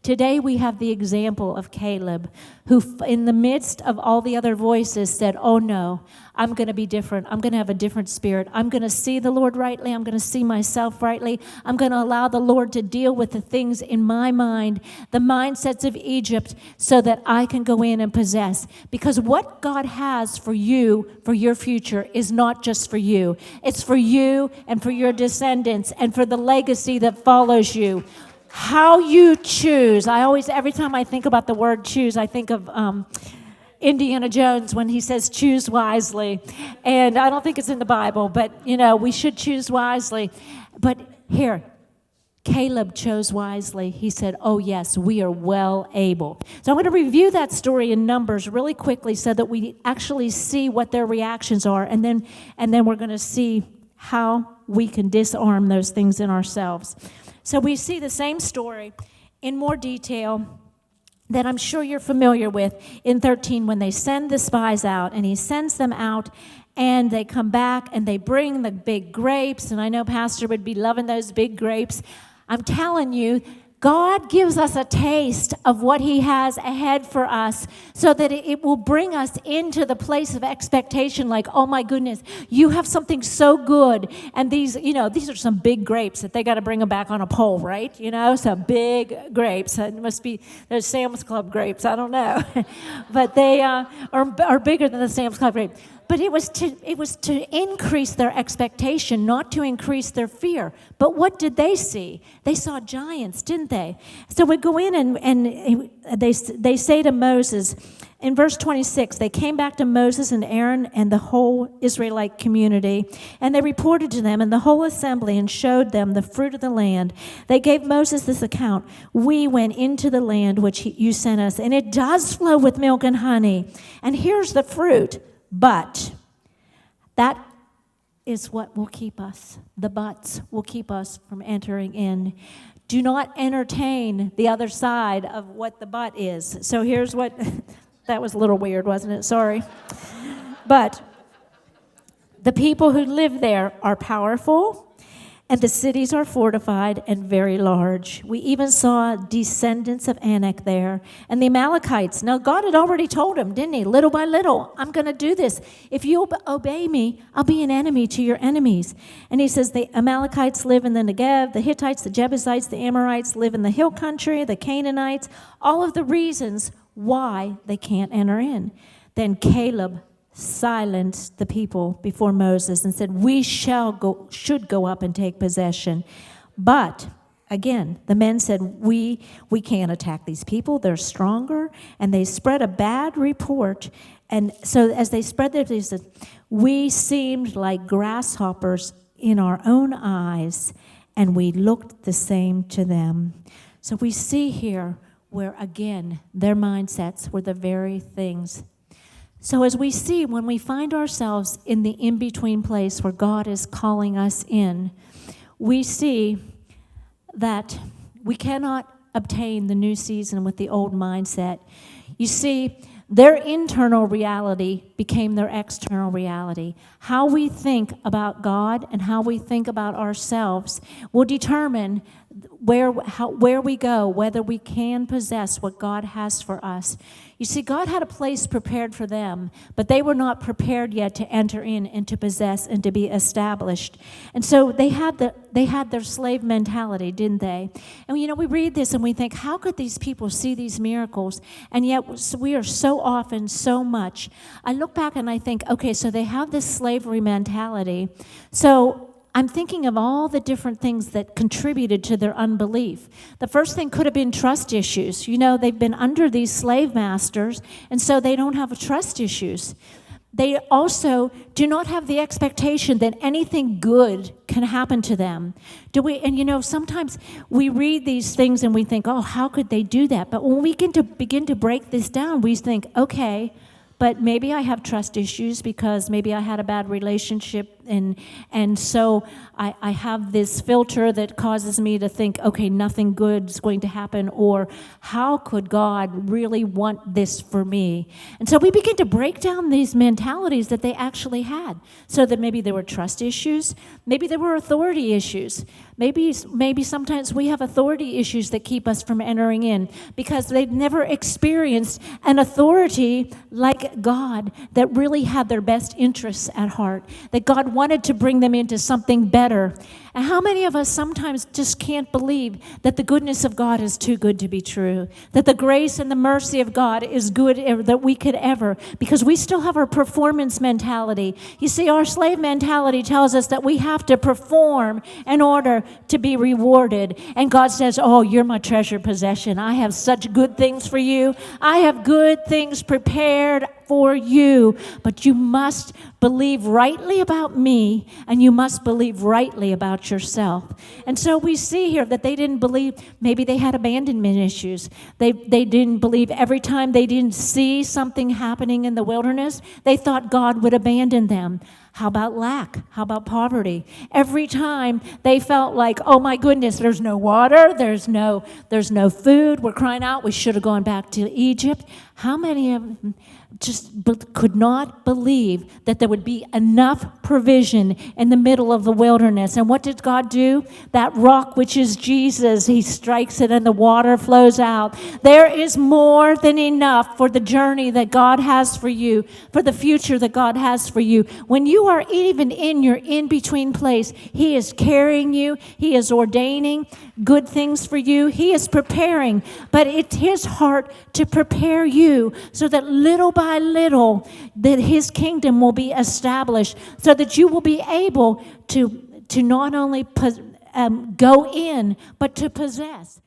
Today we have the example of Caleb, who in the midst of all the other voices said, oh no, I'm going to be different. I'm going to have a different spirit. I'm going to see the Lord rightly. I'm going to see myself rightly. I'm going to allow the Lord to deal with the things in my mind, the mindsets of Egypt, so that I can go in and possess. Because what God has for you, for your future, is not just for you. It's for you and for your descendants and for the legacy that follows you. How you choose. Every time I think about the word choose, I think of Indiana Jones when he says choose wisely. And I don't think it's in the Bible, but, we should choose wisely. But here, Caleb chose wisely. He said, oh, yes, we are well able. So I'm going to review that story in Numbers really quickly so that we actually see what their reactions are. And then we're going to see how we can disarm those things in ourselves. So we see the same story in more detail that I'm sure you're familiar with in 13 when they send the spies out, and he sends them out, and they come back and they bring the big grapes, and I know Pastor would be loving those big grapes. I'm telling you, God gives us a taste of what he has ahead for us so that it will bring us into the place of expectation like, oh my goodness, you have something so good. And these are some big grapes that they got to bring them back on a pole, right? Some big grapes. It must be those Sam's Club grapes. I don't know. But they are bigger than the Sam's Club grape. But it was to increase their expectation, not to increase their fear. But what did they see? They saw giants, didn't they? So we go in and they say to Moses, in verse 26, they came back to Moses and Aaron and the whole Israelite community, and they reported to them and the whole assembly and showed them the fruit of the land. They gave Moses this account: we went into the land which you sent us, and it does flow with milk and honey. And here's the fruit. But that is what will keep us. The buts will keep us from entering in. Do not entertain the other side of what the but is. So here's what, that was a little weird, wasn't it? Sorry. But the people who live there are powerful, and the cities are fortified and very large. We even saw descendants of Anak there. And the Amalekites. Now, God had already told him, didn't he? Little by little, I'm going to do this. If you obey me, I'll be an enemy to your enemies. And he says the Amalekites live in the Negev, the Hittites, the Jebusites, the Amorites live in the hill country, the Canaanites, all of the reasons why they can't enter in. Then Caleb silenced the people before Moses and said, we should go up and take possession. But again, the men said, we can't attack these people. They're stronger. And they spread a bad report. And so as they spread their, they said, we seemed like grasshoppers in our own eyes, and we looked the same to them. So we see here where, again, their mindsets were the very things. So as we see, when we find ourselves in the in-between place where God is calling us in, we see that we cannot obtain the new season with the old mindset. You see, their internal reality became their external reality. How we think about God and how we think about ourselves will determine where we go, whether we can possess what God has for us. You see, God had a place prepared for them, but they were not prepared yet to enter in and to possess and to be established. And so they had their slave mentality, didn't they? And we read this and we think, how could these people see these miracles? And yet we are so often, so much. I look back and I think, okay, so they have this slavery mentality. So I'm thinking of all the different things that contributed to their unbelief. The first thing could have been trust issues. They've been under these slave masters, and so they don't have trust issues. They also do not have the expectation that anything good can happen to them. Sometimes we read these things and we think, oh, how could they do that? But when we begin to break this down, we think, okay, but maybe I have trust issues because maybe I had a bad relationship And so I have this filter that causes me to think, okay, nothing good is going to happen, or how could God really want this for me? And so we begin to break down these mentalities that they actually had, so that maybe there were trust issues, maybe there were authority issues, maybe sometimes we have authority issues that keep us from entering in because they've never experienced an authority like God that really had their best interests at heart, that God wanted to bring them into something better. And how many of us sometimes just can't believe that the goodness of God is too good to be true, that the grace and the mercy of God is good that we could ever, because we still have our performance mentality. You see, our slave mentality tells us that we have to perform in order to be rewarded. And God says, oh, you're my treasured possession. I have such good things for you. I have good things prepared for you, but you must believe rightly about me, and you must believe rightly about yourself. And so we see here that they didn't believe. Maybe they had abandonment issues. They didn't believe. Every time they didn't see something happening in the wilderness, they thought God would abandon them. How about lack? How about poverty? Every time they felt like, oh my goodness, there's no water, there's no food, we're crying out, we should have gone back to Egypt. How many of them just could not believe that there would be enough provision in the middle of the wilderness? And what did God do? That rock, which is Jesus, he strikes it and the water flows out. There is more than enough for the journey that God has for you, for the future that God has for you. When you are even in your in-between place, he is carrying you, he is ordaining good things for you, he is preparing, but it's his heart to prepare you so that little by little that his kingdom will be established, so that you will be able to not only go in, but to possess.